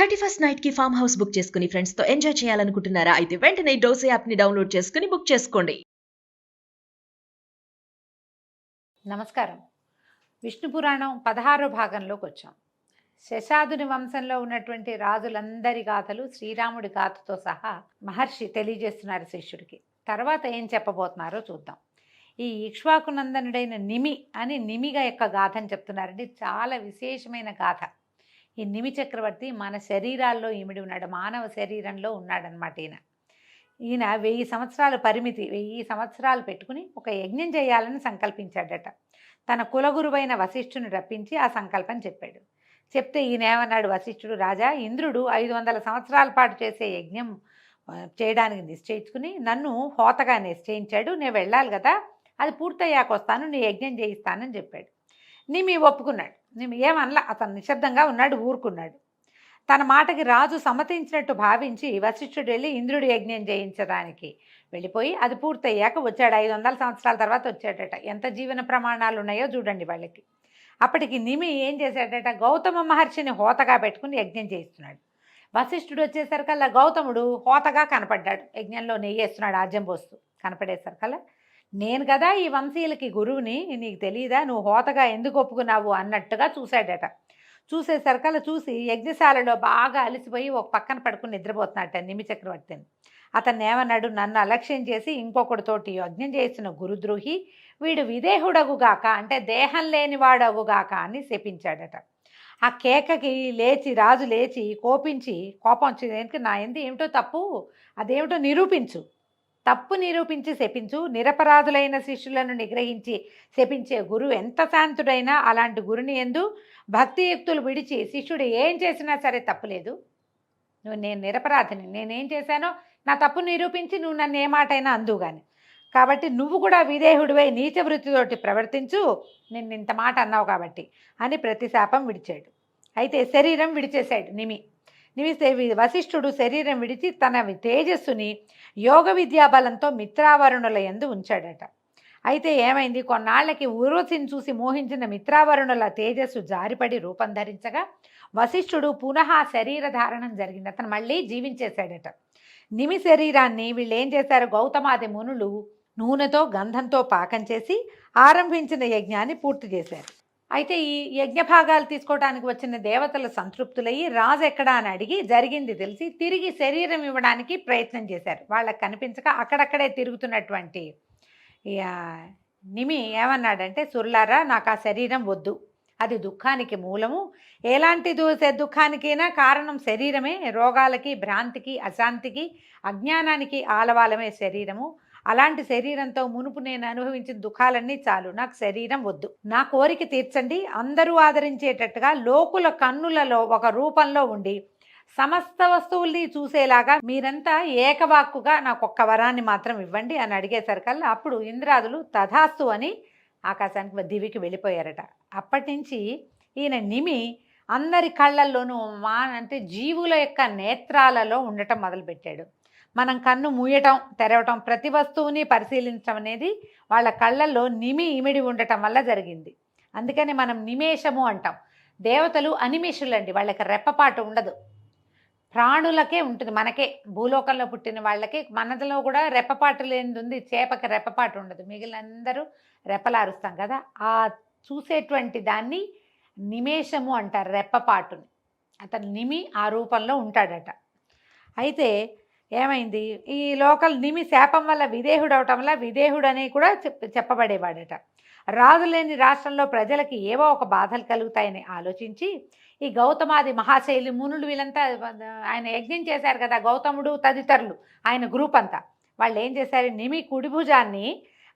31st night కి farm house book చేసుకుని friends తో ఎంజాయ్ చేయాలనుకుంటున్నారా? అయితే వెంటనే డోసే యాప్ ని డౌన్లోడ్ చేసుకుని బుక్ చేసుకోండి. నమస్కారం. విష్ణు పురాణం 16వ భాగంలోకి వచ్చాం. శశాదుని వంశంలో ఉన్నటువంటి రాజులందరి గాథలు శ్రీరాముడి గాథతో సహా మహర్షి తెలియజేస్తున్నారు శిష్యుడికి. తర్వాత ఏం చెప్పబోతున్నారో చూద్దాం. ఈ ఇక్ష్వాకునందనుడైన నిమి అని నిమిగా యొక్క గాథని చెప్తున్నారండి. చాలా విశేషమైన గాథ. ఈ నిమి చక్రవర్తి మన శరీరాల్లో ఇమిడి ఉన్నాడు, మానవ శరీరంలో ఉన్నాడనమాట. ఈయన 1000 సంవత్సరాల పరిమితి, 1000 సంవత్సరాలు పెట్టుకుని ఒక యజ్ఞం చేయాలని సంకల్పించాడట. తన కులగురువైన వశిష్ఠుని రప్పించి ఆ సంకల్పం చెప్పాడు. చెప్తే ఈయన ఏమన్నాడు వశిష్ఠుడు, రాజా, ఇంద్రుడు 500 సంవత్సరాల పాటు చేసే యజ్ఞం చేయడానికి నిశ్చయించుకుని నన్ను హోతగా నిశ్చయించాడు. నేను వెళ్ళాలి కదా, అది పూర్తయ్యాక వస్తాను, నీ యజ్ఞం చేయిస్తానని చెప్పాడు. నిమి ఒప్పుకున్నాడు. నిమి ఏమనలా, అతను నిశ్శబ్దంగా ఉన్నాడు, ఊరుకున్నాడు. తన మాటకి రాజు సమ్మతించినట్టు భావించి వశిష్ఠుడు వెళ్ళి ఇంద్రుడి యజ్ఞం చేయించడానికి వెళ్ళిపోయి అది పూర్తయ్యాక వచ్చాడు. 500 సంవత్సరాల తర్వాత వచ్చాడట. ఎంత జీవన ప్రమాణాలు ఉన్నాయో చూడండి వాళ్ళకి. అప్పటికి నిమి ఏం చేశాడట, గౌతమ మహర్షిని హోతగా పెట్టుకుని యజ్ఞం చేయిస్తున్నాడు. వశిష్ఠుడు వచ్చేసరికల్లా గౌతముడు హోతగా కనపడ్డాడు, యజ్ఞంలో నెయ్యి వేస్తున్నాడు, ఆజ్యం పోస్తూ కనపడేసరికల్లా, నేను కదా ఈ వంశీయులకి గురువుని, నీకు తెలియదా, నువ్వు హోతగా ఎందుకు ఒప్పుకున్నావు అన్నట్టుగా చూశాడట. చూసేసరికల్లా చూసి యజ్ఞశాలలో బాగా అలసిపోయి ఒక పక్కన పడుకుని నిద్రపోతున్నట్ట నిమి చక్రవర్తిని. అతన్ని ఏమన్నాడు, నన్ను అలక్ష్యం చేసి ఇంకొకటితోటి యజ్ఞం చేసిన గురుద్రోహి, వీడు విదేహుడగుగాక, అంటే దేహం లేనివాడగుగాక అని శపించాడట. ఆ కేకకి రాజు లేచి కోపం వచ్చి, నా ఎందు ఏమిటో తప్పు, అదేమిటో నిరూపించు, తప్పు నిరూపించి శపించు, నిరపరాధులైన శిష్యులను నిగ్రహించి శపించే గురువు ఎంత శాంతుడైనా అలాంటి గురుని ఎందు భక్తియుక్తులు విడిచి శిష్యుడు ఏం చేసినా సరే తప్పులేదు. నేను నిరపరాధిని, నేనేం చేశానో నా తప్పు నిరూపించి నువ్వు నన్ను ఏ మాటైనా అందు కానీ, కాబట్టి నువ్వు కూడా విదేహుడివై నీచ వృత్తితోటి ప్రవర్తించు, నిన్ను ఇంత మాట అన్నావు కాబట్టి అని ప్రతిశాపం విడిచాడు. అయితే శరీరం విడిచేశాడు నిమి. వశిష్ఠుడు శరీరం విడిచి తన తేజస్సుని యోగ విద్యాబలంతో మిత్రావరుణుల యందు ఉంచాడట. అయితే ఏమైంది, కొన్నాళ్లకి ఊర్వశిని చూసి మోహించిన మిత్రావరుణుల తేజస్సు జారిపడి రూపం ధరించగా వశిష్ఠుడు పునః శరీర ధారణం జరిగింది. అతను మళ్ళీ జీవించేశాడట. నిమి శరీరాన్ని వీళ్ళు ఏం చేశారు, గౌతమాది మునులు నూనెతో గంధంతో పాకం చేసి ఆరంభించిన యజ్ఞాన్ని పూర్తి చేశారు. అయితే ఈ యజ్ఞభాగాలు తీసుకోవడానికి వచ్చిన దేవతలు సంతృప్తులయ్యి రాజు ఎక్కడా అని అడిగి జరిగింది తెలిసి తిరిగి శరీరం ఇవ్వడానికి ప్రయత్నం చేశారు. వాళ్ళకి కనిపించక అక్కడక్కడే తిరుగుతున్నటువంటి నిమి ఏమన్నాడంటే, సుర్లారా, నాకు ఆ శరీరం వద్దు, అది దుఃఖానికి మూలము, ఎలాంటి దుఃఖానికైనా కారణం శరీరమే, రోగాలకి, భ్రాంతికి, అశాంతికి, అజ్ఞానానికి ఆలవాలమే శరీరము. అలాంటి శరీరంతో మునుపు నేను అనుభవించిన దుఃఖాలన్నీ చాలు, నాకు శరీరం వద్దు, నా కోరిక తీర్చండి. అందరూ ఆదరించేటట్టుగా లోకుల కన్నులలో ఒక రూపంలో ఉండి సమస్త వస్తువుల్ని చూసేలాగా మీరంతా ఏకవాక్కుగా నాకు ఒక్క వరాన్ని మాత్రం ఇవ్వండి అని అడిగేసరికల్లా అప్పుడు ఇంద్రాదులు తథాస్తు అని ఆకాశానికి దివికి వెళ్ళిపోయారట. అప్పటి నుంచి ఈయన నిమి అందరి కళ్ళల్లోనూ అంటే జీవుల యొక్క నేత్రాలలో ఉండటం మొదలుపెట్టాడు. మనం కన్ను మూయటం తెరవటం, ప్రతి వస్తువుని పరిశీలించడం అనేది వాళ్ళ కళ్ళల్లో నిమి ఇమిడి ఉండటం వల్ల జరిగింది. అందుకని మనం నిమేషము అంటాం. దేవతలు అనిమేషులండి, వాళ్ళకి రెప్పపాటు ఉండదు. ప్రాణులకే ఉంటుంది, మనకే భూలోకంలో పుట్టిన వాళ్ళకి, మనలో కూడా రెప్పపాటు లేనిది ఉంది, చేపకి రెప్పపాటు ఉండదు, మిగిలిన అందరూ రెప్పలారుస్తాం కదా. ఆ చూసేటువంటి దాన్ని నిమేషము అంటారు, రెప్పపాటుని. అతను నిమి ఆ రూపంలో ఉంటాడట. అయితే ఏమైంది, ఈ లోకల్ నిమి శాపం వల్ల విదేహుడు అవటం వల్ల విదేహుడు అని కూడా చెప్పబడేవాడట. రాజు లేని రాష్ట్రంలో ప్రజలకి ఏవో ఒక బాధలు కలుగుతాయని ఆలోచించి ఈ గౌతమాది మహాశైలి మునులు వీళ్ళంతా ఆయన యజ్ఞం చేశారు కదా, గౌతముడు తదితరులు ఆయన గ్రూప్ అంతా, వాళ్ళు ఏం చేశారు, నిమి కుడి భుజాన్ని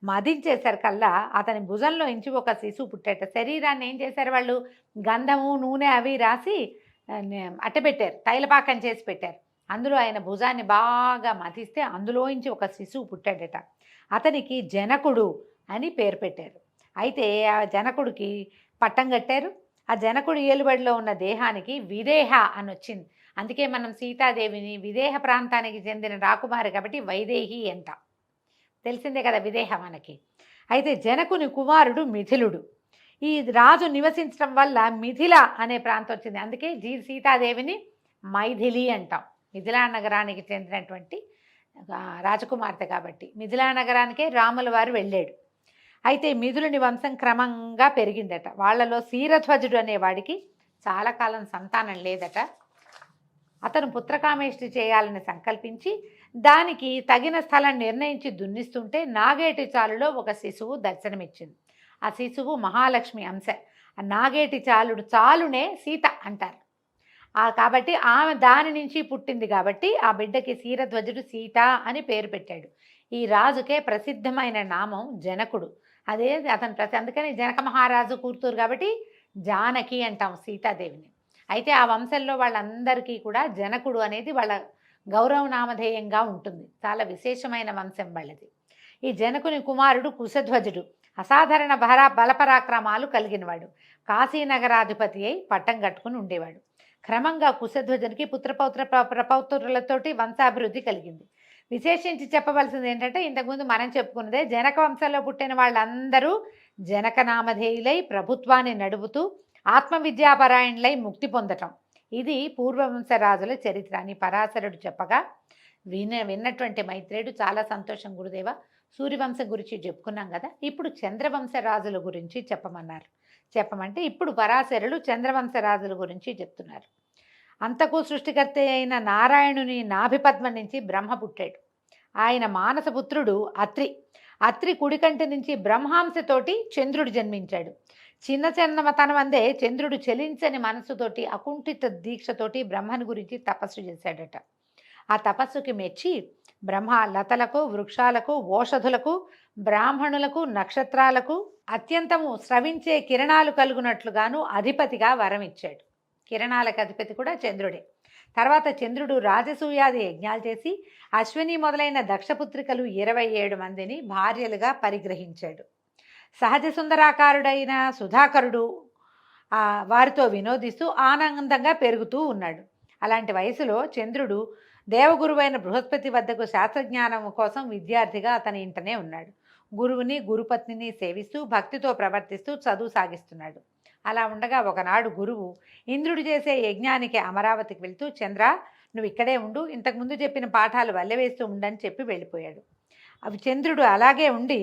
మదించేసరికల్లా అతని భుజంలో ఇంచి ఒక శిశువు పుట్టేట. శరీరాన్ని ఏం చేశారు వాళ్ళు, గంధము నూనె అవి రాసి అట్టబెట్టారు, తైలపాకం చేసి పెట్టారు. అందులో ఆయన భుజాన్ని బాగా మతిస్తే అందులోంచి ఒక శిశువు పుట్టాడట. అతనికి జనకుడు అని పేరు పెట్టారు. అయితే ఆ జనకుడికి పట్టం కట్టారు. ఆ జనకుడు ఏలుబడిలో ఉన్న దేహానికి విదేహ అని వచ్చింది. అందుకే మనం సీతాదేవిని విదేహ ప్రాంతానికి చెందిన రాకుమారి కాబట్టి వైదేహి అంట, తెలిసిందే కదా విదేహ మనకి. అయితే జనకుని కుమారుడు మిథిలుడు. ఈ రాజు నివసించడం వల్ల మిథిల అనే ప్రాంతం వచ్చింది. అందుకే సీతాదేవిని మైథిలి అంటాం. మిథిలా నగరానికి చెందినటువంటి రాజకుమార్తె కాబట్టి మిథిలా నగరానికే రాముల వారు వెళ్ళాడు. అయితే మిథులుని వంశం క్రమంగా పెరిగిందట. వాళ్ళలో శీరధ్వజుడు అనేవాడికి చాలా కాలం సంతానం లేదట. అతను పుత్రకామేష్టి చేయాలని సంకల్పించి దానికి తగిన స్థలం నిర్ణయించి దున్నిస్తుంటే నాగేటి చాలులో ఒక శిశువు దర్శనమిచ్చింది. ఆ శిశువు మహాలక్ష్మి అంశ. ఆ నాగేటి చాలునే సీత అంటారు. కాబట్టి ఆమె దాని నుంచి పుట్టింది కాబట్టి ఆ బిడ్డకి శీరధ్వజుడు సీత అని పేరు పెట్టాడు. ఈ రాజుకే ప్రసిద్ధమైన నామం జనకుడు. అదే అతను అందుకని జనక మహారాజు కూతురు కాబట్టి జానకి అంటాం సీతాదేవిని. అయితే ఆ వంశంలో వాళ్ళందరికీ కూడా జనకుడు అనేది వాళ్ళ గౌరవ నామధేయంగా ఉంటుంది. చాలా విశేషమైన వంశం వాళ్ళది. ఈ జనకుని కుమారుడు కుశధ్వజుడు అసాధారణ బలపరాక్రమాలు కలిగినవాడు. కాశీనగరాధిపతి అయి పట్టం కట్టుకుని ఉండేవాడు. క్రమంగా కుశధ్వజునికి ప్రపౌత్రులతోటి వంశాభివృద్ధి కలిగింది. విశేషించి చెప్పవలసింది ఏంటంటే ఇంతకుముందు మనం చెప్పుకున్నదే జనక వంశంలో పుట్టిన వాళ్ళందరూ జనక నామధేయులై ప్రభుత్వాన్ని నడుపుతూ ఆత్మవిద్యాపరాయణులై ముక్తి పొందటం. ఇది పూర్వవంశ రాజుల చరిత్ర అని పరాశరుడు చెప్పగా విన్నటువంటి మైత్రేయుడు చాలా సంతోషం గురుదేవ, సూర్యవంశం గురించి చెప్పుకున్నాం కదా, ఇప్పుడు చంద్రవంశ రాజుల గురించి చెప్పమంటే ఇప్పుడు పరాశరుడు చంద్రవంశ రాజుల గురించి చెప్తున్నారు. అంతకు సృష్టికర్త అయిన నారాయణుని నాభిపద్మ నుంచి బ్రహ్మ పుట్టాడు. ఆయన మానసపుత్రుడు అత్రి కుడికంటి నుంచి బ్రహ్మాంశతోటి చంద్రుడు జన్మించాడు. చిన్నతనం అందే చంద్రుడు చలించని మనసుతోటి అకుంఠిత దీక్షతోటి బ్రహ్మని గురించి తపస్సు చేశాడట. ఆ తపస్సుకి మెచ్చి బ్రహ్మ లతలకు, వృక్షాలకు, ఓషధులకు, బ్రాహ్మణులకు, నక్షత్రాలకు అత్యంతము స్రవించే కిరణాలు కలుగునట్లుగాను అధిపతిగా వరం ఇచ్చాడు. కిరణాలకు అధిపతి కూడా చంద్రుడే. తర్వాత చంద్రుడు రాజసూయాది యజ్ఞాలు చేసి అశ్విని మొదలైన దక్షపుత్రికలు 27 మందిని భార్యలుగా పరిగ్రహించాడు. సహజ సుందరాకారుడైన సుధాకరుడు వారితో వినోదిస్తూ ఆనందంగా పెరుగుతూ ఉన్నాడు. అలాంటి వయసులో చంద్రుడు దేవగురువైన బృహస్పతి వద్దకు శాస్త్రజ్ఞానం కోసం విద్యార్థిగా అతని ఇంటనే ఉన్నాడు. గురువుని గురుపత్నిని సేవిస్తూ భక్తితో ప్రవర్తిస్తూ చదువు సాగిస్తున్నాడు. అలా ఉండగా ఒకనాడు గురువు ఇంద్రుడు చేసే యజ్ఞానికి అమరావతికి వెళ్తూ, చంద్ర నువ్వు ఇక్కడే ఉండు, ఇంతకుముందు చెప్పిన పాఠాలు వల్లెవేస్తూ ఉండని చెప్పి వెళ్ళిపోయాడు. అవి చంద్రుడు అలాగే ఉండి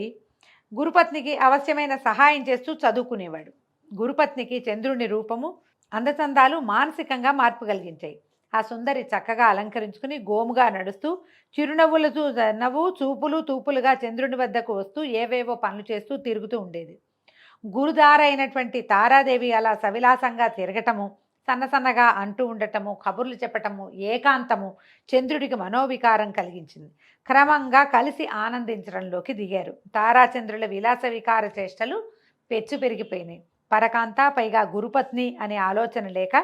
గురుపత్నికి అవశ్యమైన సహాయం చేస్తూ చదువుకునేవాడు. గురుపత్నికి చంద్రుని రూపము, అందచందాలు మానసికంగా మార్పు కలిగించాయి. ఆ సుందరి చక్కగా అలంకరించుకుని గోముగా నడుస్తూ చిరునవ్వులు చూపులు తూపులుగా చంద్రుని వద్దకు వస్తూ ఏవేవో పనులు చేస్తూ తిరుగుతూ ఉండేది. గురుదారైనటువంటి తారాదేవి అలా సవిలాసంగా తిరగటము, సన్నసన్నగా అంటూ ఉండటము, కబుర్లు చెప్పటము, ఏకాంతము చంద్రుడికి మనోవికారం కలిగించింది. క్రమంగా కలిసి ఆనందించడంలోకి దిగారు. తారాచంద్రుల విలాస వికార చేష్టలు పెచ్చు పెరిగిపోయినాయి. పరకాంత పైగా గురుపత్ని అనే ఆలోచన లేక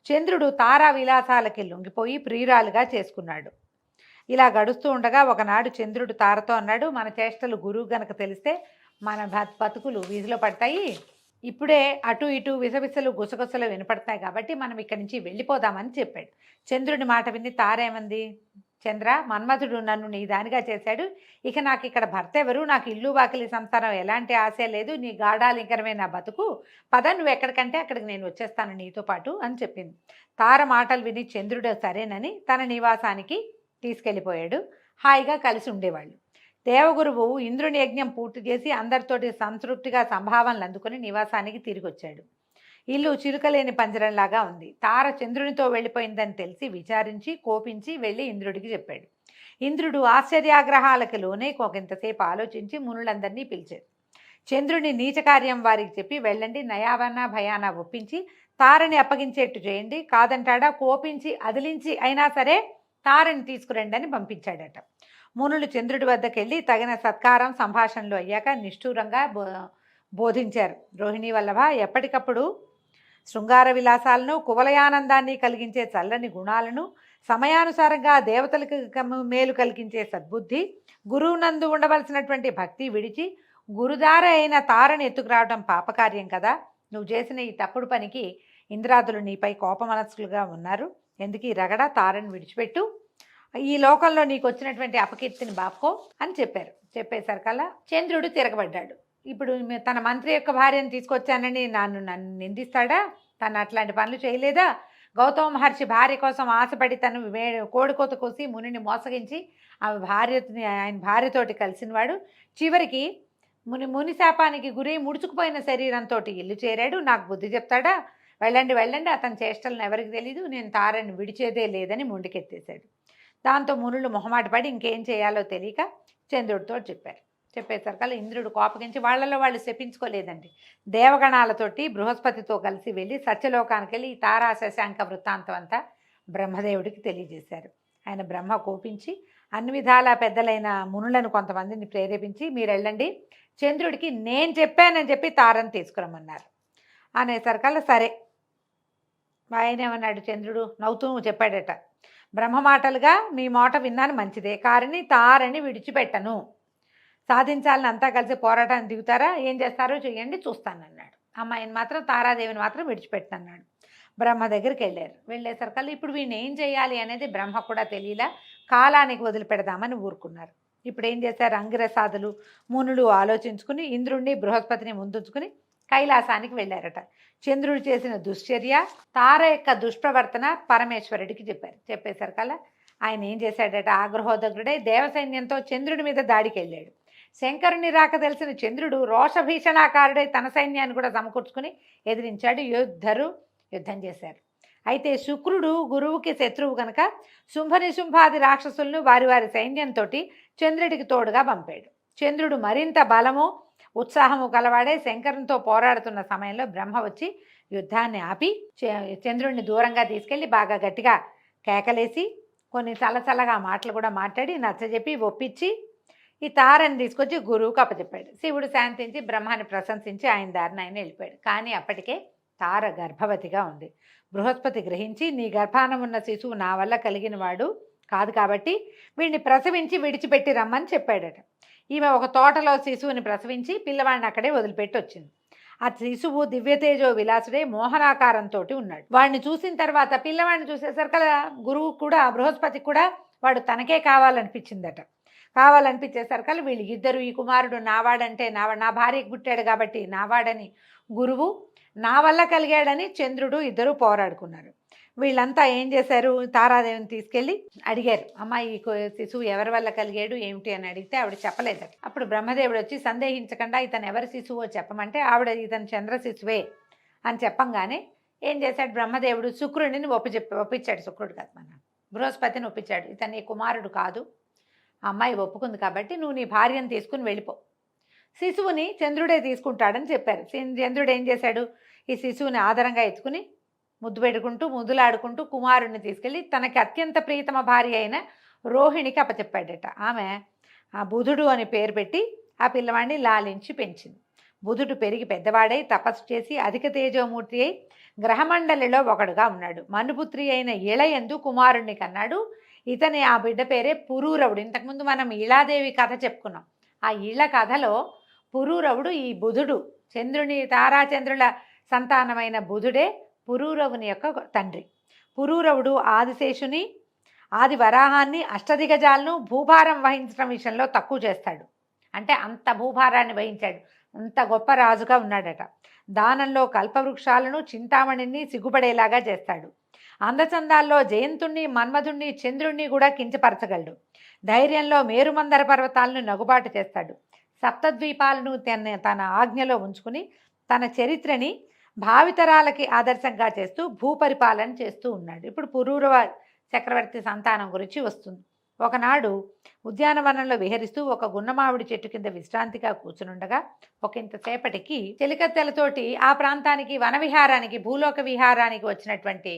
చంద్రుడు తారా విలాసాలకి లొంగిపోయి ప్రియురాలుగా చేసుకున్నాడు. ఇలా గడుస్తూ ఉండగా ఒకనాడు చంద్రుడు తారతో అన్నాడు, మన చేష్టలు గురువు గనక తెలిస్తే మన బతుకులు వీధిలో పడతాయి. ఇప్పుడే అటు ఇటు విసవిసలు గుసగుసలు వినపడతాయి కాబట్టి మనం ఇక్కడి నుంచి వెళ్ళిపోదామని చెప్పాడు. చంద్రుడి మాట విని తారేమంది, చంద్ర మన్మథుడు నన్ను నీ దానిగా చేశాడు, ఇక నాకు ఇక్కడ భర్త ఎవరు, నాకు ఇల్లు వాకిలి సంసారం ఎలాంటి ఆశ లేదు, నీ గాఢాలింకరమే నా బతుకు, పద నువ్వు ఎక్కడికంటే అక్కడికి నేను వచ్చేస్తాను నీతో పాటు అని చెప్పింది. తార మాటలు విని చంద్రుడు సరేనని తన నివాసానికి తీసుకెళ్ళిపోయాడు. హాయిగా కలిసి ఉండేవాళ్ళు. దేవగురువు ఇంద్రుని యజ్ఞం పూర్తి చేసి అందరితోటి సంతృప్తిగా సంభావనలు అందుకుని నివాసానికి తిరిగి వచ్చాడు. ఇల్లు చిలుకలేని పంజరంలాగా ఉంది. తార చంద్రునితో వెళ్ళిపోయిందని తెలిసి విచారించి కోపించి వెళ్ళి ఇంద్రుడికి చెప్పాడు. ఇంద్రుడు ఆశ్చర్యాగ్రహాలకు లోనే ఒకంతసేపు ఆలోచించి మునులందరినీ పిలిచాడు. చంద్రుని నీచ కార్యం వారికి చెప్పి వెళ్ళండి, నయావన్న భయాన ఒప్పించి తారని అప్పగించేట్టు చేయండి, కాదంటాడా కోపించి అదిలించి అయినా సరే తారని తీసుకురండి అని పంపించాడట. మునులు చంద్రుడి వద్దకు వెళ్ళి తగిన సత్కారం సంభాషణలు అయ్యాక నిష్ఠూరంగా బోధించారు. రోహిణీ వల్లభ, ఎప్పటికప్పుడు శృంగార విలాసాలను కువలయానందాన్ని కలిగించే చల్లని గుణాలను, సమయానుసారంగా దేవతలకు మేలు కలిగించే సద్బుద్ధి, గురువునందు ఉండవలసినటువంటి భక్తి విడిచి గురుదార అయిన తారని ఎత్తుకురావడం పాపకార్యం కదా. నువ్వు చేసిన ఈ తప్పుడు పనికి ఇంద్రాదులు నీపై కోపమనస్కులుగా ఉన్నారు. ఎందుకు ఈ రగడ, తారని విడిచిపెట్టు, ఈ లోకంలో నీకు వచ్చినటువంటి అపకీర్తిని బాపుకో అని చెప్పారు. చెప్పేసరికల్లా చంద్రుడు తిరగబడ్డాడు. ఇప్పుడు తన మంత్రి యొక్క భార్యను తీసుకొచ్చానని నన్ను నిందిస్తాడా, తను అట్లాంటి పనులు చేయలేదా, గౌతమ మహర్షి భార్య కోసం ఆశపడి తను కోడికోత కోసి మునిని మోసగించి ఆయన భార్యతోటి కలిసినవాడు చివరికి ముని శాపానికి గురి ముడుచుకుపోయిన శరీరంతో ఇల్లు చేరాడు. నాకు బుద్ధి చెప్తాడా, వెళ్ళండి వెళ్ళండి, అతని చేష్టలను ఎవరికి తెలీదు, నేను తారని విడిచేదే లేదని మొండికెత్తేశాడు. దాంతో మునులు మొహమాట పడి ఇంకేం చేయాలో తెలియక చంద్రుడితో చెప్పేసరికల్లా ఇంద్రుడు కోపగించి వాళ్ళలో వాళ్ళు శపించుకోలేదండి. దేవగణాలతోటి బృహస్పతితో కలిసి వెళ్ళి సత్యలోకానికి వెళ్ళి ఈ తారా శశాంక వృత్తాంతం అంతా బ్రహ్మదేవుడికి తెలియజేశారు. ఆయన బ్రహ్మ కోపించి అన్ని విధాల పెద్దలైన మునులను కొంతమందిని ప్రేరేపించి మీరు వెళ్ళండి, చంద్రుడికి నేను చెప్పానని చెప్పి తారని తీసుకురమ్మన్నారు. అనేసరికల్లా సరే. ఆయన ఏమన్నాడు, చంద్రుడు నవ్వుతూ చెప్పాడట, బ్రహ్మ మాటలుగా మీ మాట విన్నాను మంచిదే, కానీ తారని విడిచిపెట్టను. సాధించాలని అంతా కలిసి పోరాటాన్ని దిగుతారా, ఏం చేస్తారో చేయండి చూస్తానన్నాడు. అమ్మాయిని మాత్రం తారాదేవిని మాత్రం విడిచిపెట్టనన్నాడు. బ్రహ్మ దగ్గరికి వెళ్ళేసరికల్లా ఇప్పుడు వీడిని ఏం చేయాలి అనేది బ్రహ్మ కూడా తెలియలా, కాలానికి వదిలిపెడదామని ఊరుకున్నారు. ఇప్పుడు ఏం చేశారు, అంగిరసాదులు మునులు ఆలోచించుకుని ఇంద్రుణ్ణి బృహస్పతిని ముందుంచుకుని కైలాసానికి వెళ్ళారట. చంద్రుడు చేసిన దుశ్చర్య, తార యొక్క దుష్ప్రవర్తన పరమేశ్వరుడికి చెప్పేసరికల్లా ఆయన ఏం చేశాడట, ఆగ్రహోదగ్రుడై దేవసైన్యంతో చంద్రుడి మీద దాడికి వెళ్ళాడు. శంకరుని రాక తెలిసిన చంద్రుడు రోషభీషణాకారుడై తన సైన్యాన్ని కూడా సమకూర్చుకుని ఎదిరించాడు. యుద్ధం చేశారు. అయితే శుక్రుడు గురువుకి శత్రువు కనుక శుంభాది రాక్షసులను వారి సైన్యంతో చంద్రుడికి తోడుగా పంపాడు. చంద్రుడు మరింత బలము ఉత్సాహము కలవాడే శంకరునితో పోరాడుతున్న సమయంలో బ్రహ్మ వచ్చి యుద్ధాన్ని ఆపి చంద్రుడిని దూరంగా తీసుకెళ్ళి బాగా గట్టిగా కేకలేసి కొన్ని చల్లచల్లగా మాటలు కూడా మాట్లాడి నచ్చజెప్పి ఒప్పించి ఈ తారని తీసుకొచ్చి గురువుకు అప్పచెప్పాడు. శివుడు శాంతించి బ్రహ్మాన్ని ప్రశంసించి ఆయన దారిని ఆయన వెళ్ళిపోయాడు. కానీ అప్పటికే తార గర్భవతిగా ఉంది. బృహస్పతి గ్రహించి నీ గర్భాన ఉన్న శిశువు నా వల్ల కలిగిన వాడు కాదు కాబట్టి వీడిని ప్రసవించి విడిచిపెట్టి రమ్మని చెప్పాడట. ఈమె ఒక తోటలో శిశువుని ప్రసవించి పిల్లవాడిని అక్కడే వదిలిపెట్టి వచ్చింది. ఆ శిశువు దివ్యతేజో విలాసుడే మోహనాకారంతో ఉన్నాడు. వాడిని చూసిన తర్వాత పిల్లవాడిని చూసేసరికల్లా గురువు కూడా బృహస్పతికి కూడా వాడు తనకే కావాలనిపించేసరికల్లా వీళ్ళు ఇద్దరు ఈ కుమారుడు నావాడంటే నా భార్యకు పుట్టాడు కాబట్టి నావాడని గురువు, నా వల్ల కలిగాడని చంద్రుడు ఇద్దరు పోరాడుకున్నారు. వీళ్ళంతా ఏం చేశారు, తారాదేవిని తీసుకెళ్ళి అడిగారు, అమ్మ ఈ శిశువు ఎవరి వల్ల కలిగాడు ఏమిటి అని అడిగితే ఆవిడ చెప్పలేదట. అప్పుడు బ్రహ్మదేవుడు వచ్చి సందేహించకుండా ఇతను ఎవరి శిశువో చెప్పమంటే ఆవిడ ఇతను చంద్ర శిశువే అని చెప్పంగానే ఏం చేశాడు బ్రహ్మదేవుడు, శుక్రుడిని ఒప్పించాడు. శుక్రుడు కాదు, మన బృహస్పతిని ఒప్పించాడు. ఇతని కుమారుడు కాదు, ఆ అమ్మాయి ఒప్పుకుంది కాబట్టి నువ్వు నీ భార్యను తీసుకుని వెళ్ళిపో, శిశువుని చంద్రుడే తీసుకుంటాడని చెప్పారు. చంద్రుడు ఏం చేశాడు, ఈ శిశువుని ఆదరంగా ఎత్తుకుని ముద్దులాడుకుంటూ కుమారుడిని తీసుకెళ్ళి తనకి అత్యంత ప్రియతమ భార్య అయిన రోహిణికి అప్పచెప్పాడట. ఆమె ఆ బుధుడు అని పేరు పెట్టి ఆ పిల్లవాడిని లాలించి పెంచింది. బుధుడు పెరిగి పెద్దవాడై తపస్సు చేసి అధిక తేజోమూర్తి అయి గ్రహమండలిలో ఒకడుగా ఉన్నాడు. మనుపుత్రి అయిన ఇళయందు కుమారుణ్ణి కన్నాడు. ఇతని ఆ బిడ్డ పేరే పురూరవుడు. ఇంతకుముందు మనం ఇళాదేవి కథ చెప్పుకున్నాం. ఆ ఇళ్ళ కథలో పురూరవుడు ఈ బుధుడు, తారాచంద్రుల సంతానమైన బుధుడే పురూరవుని యొక్క తండ్రి. పురూరవుడు ఆదిశేషుని, ఆది వరాహాన్ని, అష్టదిగజాలను భూభారం వహించడం విషయంలో తక్కువ చేస్తాడు. అంటే అంత భూభారాన్ని వహించాడు, అంత గొప్ప రాజుగా ఉన్నాడట. దానంలో కల్పవృక్షాలను, చింతామణిని సిగ్గుపడేలాగా చేస్తాడు. అందచందాల్లో జయంతుణ్ణి, మన్మధుణ్ణి, చంద్రుణ్ణి కూడా కించపరచగలడు. ధైర్యంలో మేరుమందర పర్వతాలను నగుబాటు చేస్తాడు. సప్తద్వీపాలను తన ఆజ్ఞలో ఉంచుకుని తన చరిత్రని భావితరాలకి ఆదర్శంగా చేస్తూ భూపరిపాలన చేస్తూ ఉన్నాడు. ఇప్పుడు పురూరవ చక్రవర్తి సంతానం గురించి వస్తుంది. ఒకనాడు ఉద్యానవనంలో విహరిస్తూ ఒక గున్నమావిడి చెట్టు కింద విశ్రాంతిగా కూర్చునుండగా ఇంతసేపటికి చెలికత్తెలతోటి ఆ ప్రాంతానికి వనవిహారానికి, భూలోక విహారానికి వచ్చినటువంటి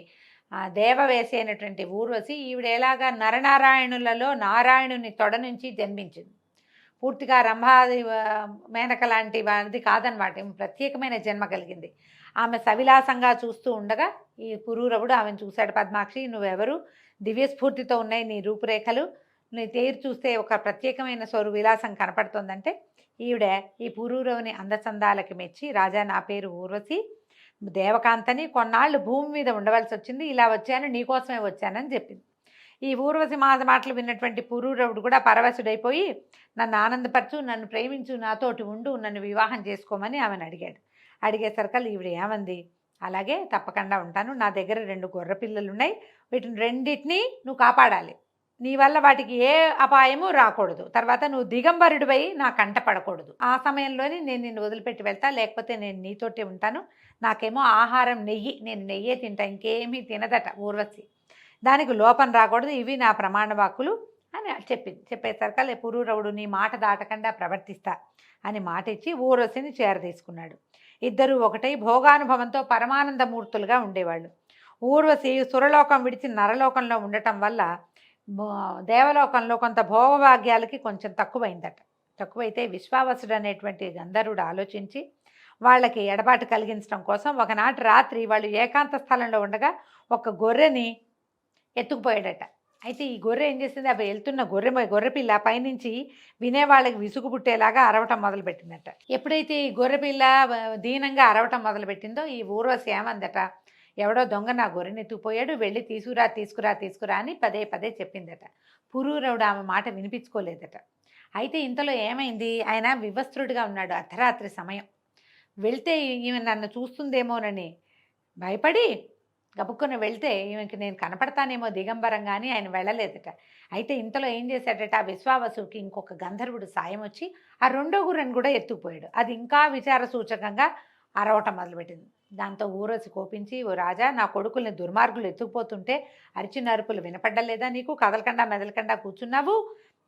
దేవవేసి అయినటువంటి ఊర్వశి ఈవిడ ఎలాగా నరనారాయణులలో నారాయణుని తొడ నుంచి జన్మించింది. పూర్తిగా రంభాది మేనక లాంటి వారిది కాదనమాట, ప్రత్యేకమైన జన్మ కలిగింది. ఆమె సవిలాసంగా చూస్తూ ఉండగా ఈ పురూరవుడు ఆమెను చూశాడు. పద్మాక్షి, నువ్వెవరు, దివ్యస్ఫూర్తితో ఉన్నాయి నీ రూపురేఖలు, నీ తేరు చూస్తే ఒక ప్రత్యేకమైన విలాసం కనపడుతుందంటే ఈవిడ ఈ పురూరవుని అందచందాలకి మెచ్చి, రాజా నా పేరు ఊర్వశి, దేవకాంతని, కొన్నాళ్ళు భూమి మీద ఉండవలసి వచ్చింది, ఇలా వచ్చాను, నీకోసమే వచ్చానని చెప్పింది. ఈ ఊర్వశి మాటలు విన్నటువంటి పురూరవుడు కూడా పరవశుడైపోయి నన్ను ఆనందపరచు, నన్ను ప్రేమించు, నాతోటి ఉండు, నన్ను వివాహం చేసుకోమని ఆమెను అడిగాడు. అడిగేసరికల్లా ఈవిడ ఏమంది, అలాగే తప్పకుండా ఉంటాను. నా దగ్గర 2 గొర్రె పిల్లలున్నాయి. వీటిని రెండిటిని నువ్వు కాపాడాలి. నీ వల్ల వాటికి ఏ అపాయము రాకూడదు. తర్వాత నువ్వు దిగంబరుడివై నా కంట పడకూడదు. ఆ సమయంలోనే నేను నిన్ను వదిలిపెట్టి వెళ్తా. లేకపోతే నేను నీతోటే ఉంటాను. నాకేమో ఆహారం నెయ్యి. నేను నెయ్యే తింటా. ఇంకేమీ తినదట ఊర్వశి. దానికి లోపం రాకూడదు. ఇవి నా ప్రమాణ వాక్కులు అని చెప్పింది. చెప్పేసరికల్లా పురూరవుడు నీ మాట దాటకుండా ప్రవర్తిస్తా అని మాట ఇచ్చి ఊర్వశిని చేరదీసుకున్నాడు. ఇద్దరూ ఒకటై భోగానుభవంతో పరమానందమూర్తులుగా ఉండేవాళ్ళు. ఊర్వశి సురలోకం విడిచి నరలోకంలో ఉండటం వల్ల దేవలోకంలో కొంత భోగభాగ్యాలకి కొంచెం తక్కువైతే విశ్వావసుడు అనేటువంటి గంధర్వుడు ఆలోచించి వాళ్ళకి ఎడబాటు కలిగించడం కోసం ఒకనాటి రాత్రి వాళ్ళు ఏకాంత స్థలంలో ఉండగా ఒక గొర్రెని ఎత్తుకుపోయాడట. అయితే ఈ గొర్రె ఏం చేసింది, అవి వెళ్తున్న గొర్రెపిల్ల పైనుంచి వినేవాళ్ళకి విసుగు పుట్టేలాగా అరవటం మొదలుపెట్టిందట. ఎప్పుడైతే ఈ గొర్రెపిల్ల దీనంగా అరవటం మొదలుపెట్టిందో ఈ ఊర్వశి ఏమందట, ఎవడో దొంగ నా గొర్రెని ఎత్తుకుపోయాడు, వెళ్ళి తీసుకురా అని పదే చెప్పిందట. పురూరవుడు ఆమె మాట వినిపించుకోలేదట. అయితే ఇంతలో ఏమైంది, ఆయన వివస్త్రుడిగా ఉన్నాడు. అర్ధరాత్రి సమయం. వెళ్తే ఈమె నన్ను చూస్తుందేమోనని భయపడి గబుక్కున వెళ్తే ఈమెకి నేను కనపడతానేమో దిగంబరంగా అని ఆయన వెళ్ళలేదట. అయితే ఇంతలో ఏం చేశాడట, ఆ విశ్వావసుకి ఇంకొక గంధర్వుడు సాయం వచ్చి ఆ రెండో గుర్రెని కూడా ఎత్తుకుపోయాడు. అది ఇంకా విచార సూచకంగా అరవటం మొదలుపెట్టింది. దాంతో ఊర్వశి కోపించి, ఓ రాజా, నా కొడుకుల్ని దుర్మార్గులు ఎత్తుకుపోతుంటే అరిచిన అరుపులు వినపడ్డలేదా నీకు? కదలకుండా మెదలకుండా కూర్చున్నావు.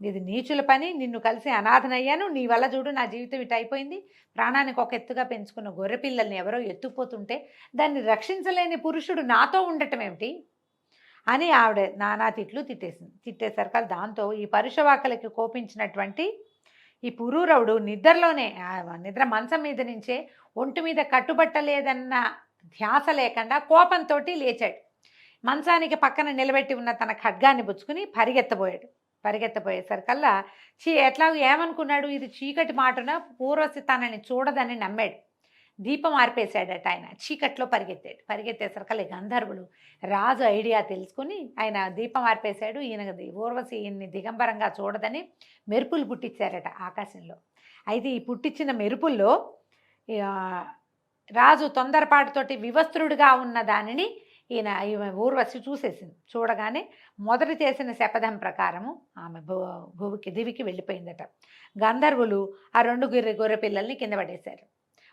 ఇది నీచుల పని. నిన్ను కలిసి అనాథనయ్యాను. నీ వల్ల చూడు నా జీవితం ఇటు అయిపోయింది. ప్రాణానికి ఒక ఎత్తుగా పెంచుకున్న గొర్రె పిల్లల్ని ఎవరో ఎత్తుకుపోతుంటే దాన్ని రక్షించలేని పురుషుడు నాతో ఉండటం ఏమిటి అని ఆవిడ నానా తిట్లు తిట్టేసరికి దాంతో ఈ పరుషవాకలకి కోపించినటువంటి ఈ పురూరవుడు నిద్ర మంచం మీద నుంచే ఒంటి మీద కట్టుబట్టలేదన్న ధ్యాస లేకుండా కోపంతో లేచాడు. మంచానికి పక్కన నిలబెట్టి ఉన్న తన ఖడ్గాన్ని పుచ్చుకుని పరిగెత్తపోయేసరికల్లా ఎట్లాగో ఏమనుకున్నాడు, ఇది చీకటి మాటున ఊర్వశి తనని చూడదని నమ్మాడు. దీపం ఆర్పేశాడట. ఆయన చీకట్లో పరిగెత్తేసరికల్లా గంధర్వులు రాజు ఐడియా తెలుసుకుని ఆయన దీపం ఆర్పేశాడు. ఊర్వశి ఈయన్ని దిగంబరంగా చూడదని మెరుపులు పుట్టించారట ఆకాశంలో. అయితే ఈ పుట్టించిన మెరుపుల్లో రాజు తొందరపాటుతోటి వివస్త్రుడిగా ఉన్న దానిని ఈమె ఊర్వశి చూసేసింది. చూడగానే మొదట చేసిన శపథం ప్రకారము ఆమె దివికి వెళ్ళిపోయిందట. గంధర్వులు ఆ 2 గొర్రె పిల్లల్ని కింద పడేశారు.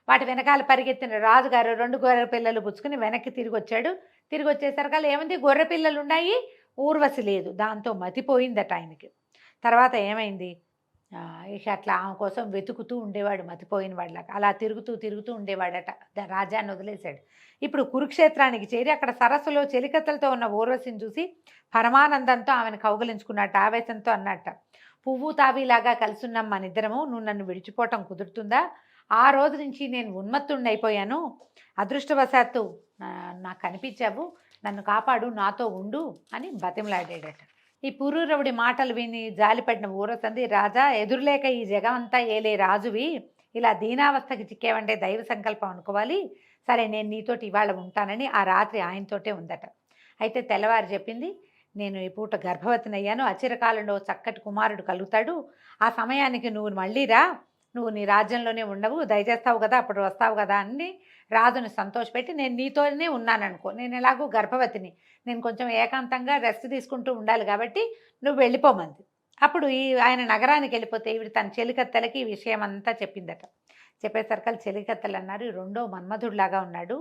వాటి వెనకాల పరిగెత్తిన రాజుగారు 2 గొర్రె పిల్లలు పుచ్చుకుని వెనక్కి తిరిగి వచ్చేసరికల్లా ఏముంది, గొర్రె పిల్లలు ఉన్నాయి, ఊర్వశి లేదు. దాంతో మతిపోయిందట ఆయనకి. తర్వాత ఏమైంది, ఇక అట్లా ఆమె కోసం వెతుకుతూ ఉండేవాడు మతిపోయిన వాళ్ళకి. అలా తిరుగుతూ ఉండేవాడట. రాజ్యాన్ని వదిలేశాడు. ఇప్పుడు కురుక్షేత్రానికి చేరి అక్కడ సరస్సులో చెలికత్తలతో ఉన్న ఊర్వశిని చూసి పరమానందంతో ఆమెను కౌగలించుకున్నట్ట. ఆవేశంతో అన్నట్ట, పువ్వు తాబీలాగా కలుసున్నాం మనిద్దరము, నువ్వు నన్ను విడిచిపోవటం కుదురుతుందా? ఆ రోజు నుంచి నేను ఉన్మత్తుణ్ణి అయిపోయాను. అదృష్టవశాత్తు నాకు కనిపించావు, నన్ను కాపాడు, నాతో ఉండు అని బతిమలాడాడట. ఈ పురూరవుడి మాటలు విని జాలిపడిన ఊరసంది, రాజా, ఎదురులేక ఈ జగమంతా ఏలే రాజువి, ఇలా దీనావస్థకి చిక్కేవంటే దైవ సంకల్పం అనుకోవాలి. సరే, నేను నీతోటి ఇవాళ ఉంటానని ఆ రాత్రి ఆయనతోటే ఉందట. అయితే తెల్లవారు చెప్పింది, నేను ఈ పూట గర్భవతినయ్యాను, అచిరకాలంలో చక్కటి కుమారుడు కలుగుతాడు, ఆ సమయానికి నువ్వు మళ్ళీ రా, నువ్వు నీ రాజ్యంలోనే ఉండవు, దయచేస్తావు కదా, అప్పుడు వస్తావు కదా అని రాజుని సంతోషపెట్టి, నేను నీతోనే ఉన్నాననుకో, నేను ఎలాగో గర్భవతిని, నేను కొంచెం ఏకాంతంగా రెస్ట్ తీసుకుంటూ ఉండాలి కాబట్టి నువ్వు వెళ్ళిపోమంది. అప్పుడు ఆయన నగరానికి వెళ్ళిపోతే ఈవిడ తన చెలికత్తెలకి ఈ విషయం అంతా చెప్పిందట. చెప్పేసరికి చెలికత్తెలు అన్నారు, రెండో మన్మధుడిలాగా ఉన్నాడు,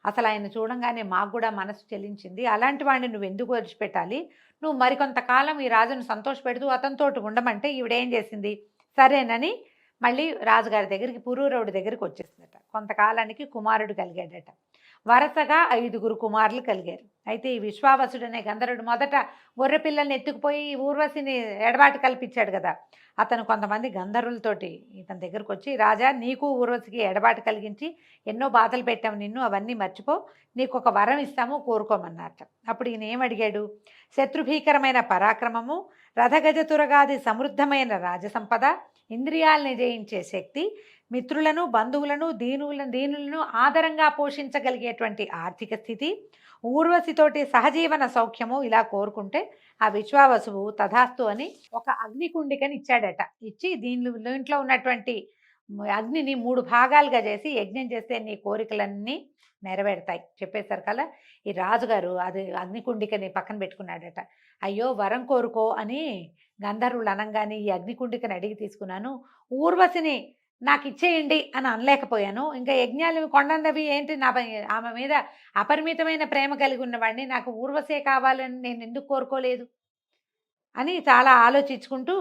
అసలు ఆయన చూడంగానే మాకు కూడా మనసు చెలించింది, అలాంటి వాడిని నువ్వు ఎందుకు విడిచిపెట్టాలి, నువ్వు మరికొంతకాలం ఈ రాజును సంతోషపెడుతూ అతనితోటి ఉండమంటే ఈవిడేం చేసింది, సరేనని మళ్ళీ రాజుగారి దగ్గరికి పురూరవుడి దగ్గరికి వచ్చేసిందట. కొంతకాలానికి కుమారుడు కలిగాడట. వరుసగా 5 కుమారులు కలిగారు. అయితే ఈ విశ్వావసుడనే గంధర్వుడు మొదట గొర్రె పిల్లల్ని ఎత్తుకుపోయి ఊర్వశిని ఎడబాటు కల్పించాడు కదా, అతను కొంతమంది గంధర్వులతోటి ఇతని దగ్గరకు వచ్చి, రాజా, నీకు ఊర్వశికి ఎడబాటు కలిగించి ఎన్నో బాధలు పెట్టాము నిన్ను, అవన్నీ మర్చిపో, నీకు ఒక వరం ఇస్తాము, కోరుకోమన్నట్ట. అప్పుడు ఈయన ఏమడిగాడు, శత్రుభీకరమైన పరాక్రమము, రథగజ తురగాది సమృద్ధమైన రాజసంపద, ఇంద్రియాలని జయించే శక్తి, మిత్రులను బంధువులను దీనులను ఆదరంగా పోషించగలిగేటువంటి ఆర్థిక స్థితి, ఊర్వశితోటి సహజీవన సౌఖ్యము ఇలా కోరుకుంటే ఆ విశ్వావసువు తథాస్తు అని ఒక అగ్నికుండికని ఇచ్చాడట. ఇచ్చి దీంట్లో ఉన్నటువంటి అగ్నిని 3 భాగాలుగా చేసి యజ్ఞం చేస్తే నీ కోరికలన్నీ నెరవేరుతాయి చెప్పేసరి కల్లా ఈ రాజుగారు అది అగ్నికుండికని పక్కన పెట్టుకున్నాడట. అయ్యో వరం కోరుకో అని గంధర్వులు అనంగానే ఈ అగ్నికుండికని అడిగి తీసుకున్నాను. ఊర్వశిని నాకు ఇచ్చేయండి అని అనలేకపోయాను. ఇంకా యజ్ఞాలు కొండన్నవి ఏంటి ఆమె మీద అపరిమితమైన ప్రేమ కలిగి ఉన్నవాడిని, నాకు ఊర్వశే కావాలని నేను ఎందుకు కోరుకోలేదు అని చాలా ఆలోచించుకుంటూ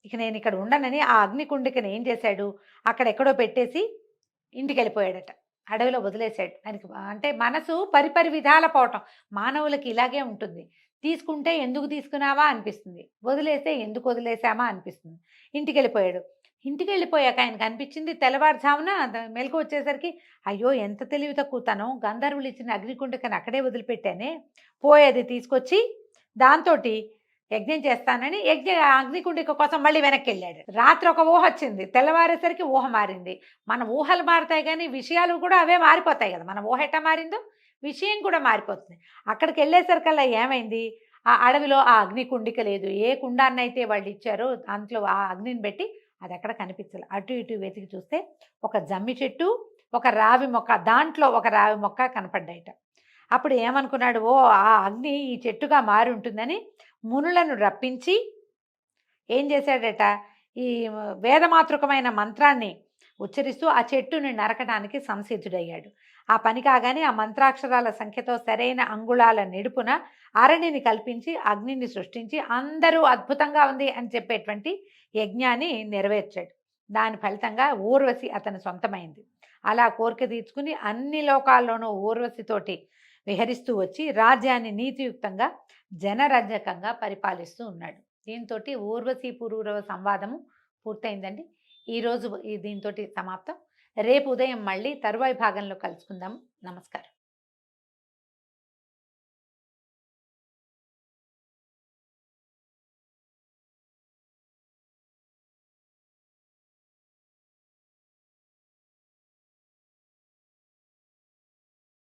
ఇక నేను ఇక్కడ ఉండనని ఆ అగ్నికుండికని ఏం చేశాడు, అక్కడెక్కడో పెట్టేసి ఇంటికి వెళ్ళిపోయాడట. అడవిలో వదిలేశాడు. ఆయనకి అంటే మనసు పరిపరి విధాల పోవటం మానవులకి ఇలాగే ఉంటుంది. తీసుకుంటే ఎందుకు తీసుకున్నావా అనిపిస్తుంది, వదిలేస్తే ఎందుకు వదిలేసామా అనిపిస్తుంది. ఇంటికి వెళ్ళిపోయాడు. ఇంటికి వెళ్ళిపోయాక ఆయనకు అనిపించింది తెల్లవారుజామున మెలకు వచ్చేసరికి, అయ్యో ఎంత తెలివి తక్కువతనం, గంధర్వులు ఇచ్చిన అగ్నికుండికని అక్కడే వదిలిపెట్టానే, పోయేది తీసుకొచ్చి దాంతో యజ్ఞం చేస్తానని అగ్నికుండిక కోసం మళ్ళీ వెనక్కి వెళ్ళాడు. రాత్రి ఒక ఊహ వచ్చింది, తెల్లవారేసరికి ఊహ మారింది. మన ఊహలు మారుతాయి కానీ విషయాలు కూడా అవే మారిపోతాయి కదా. మన ఊహ ఎట్టా మారిందో విషయం కూడా మారిపోతుంది. అక్కడికి వెళ్ళేసరికల్లా ఏమైంది, ఆ అడవిలో ఆ అగ్నికుండిక లేదు. ఏ కుండాన్నైతే వాళ్ళు ఇచ్చారో దాంట్లో ఆ అగ్నిని పెట్టి అది ఎక్కడ కనిపించాలి. అటు ఇటు వెతికి చూస్తే ఒక జమ్మి చెట్టు, ఒక రావి మొక్క, దాంట్లో ఒక రావి మొక్క కనపడ్డాయిట. అప్పుడు ఏమనుకున్నాడు, ఓ ఆ అగ్ని ఈ చెట్టుగా మారి ఉంటుందని మునులను రప్పించి ఏం చేశాడట, ఈ వేదమాతృకమైన మంత్రాన్ని ఉచ్చరిస్తూ ఆ చెట్టుని నరకడానికి సంసిద్ధుడయ్యాడు. ఆ పని కాగానే ఆ మంత్రాక్షరాల సంఖ్యతో సరైన అంగుళాల నిడుపున అరణిని కల్పించి అగ్నిని సృష్టించి అందరూ అద్భుతంగా ఉంది అని చెప్పేటువంటి యజ్ఞాన్ని నెరవేర్చాడు. దాని ఫలితంగా ఊర్వశి అతని సొంతమైంది. అలా కోరిక తీర్చుకుని అన్ని లోకాల్లోనూ ఊర్వశితోటి విహరిస్తూ వచ్చి రాజ్యాన్ని నీతియుక్తంగా జనరంజకంగా పరిపాలిస్తూ ఉన్నాడు. దీంతో ఊర్వశీ పురూరవ సంవాదము పూర్తయిందండి. ఈరోజు దీంతో సమాప్తం. రేపు ఉదయం మళ్ళీ తరువాయి భాగంలో కలుసుకుందాం. నమస్కారం.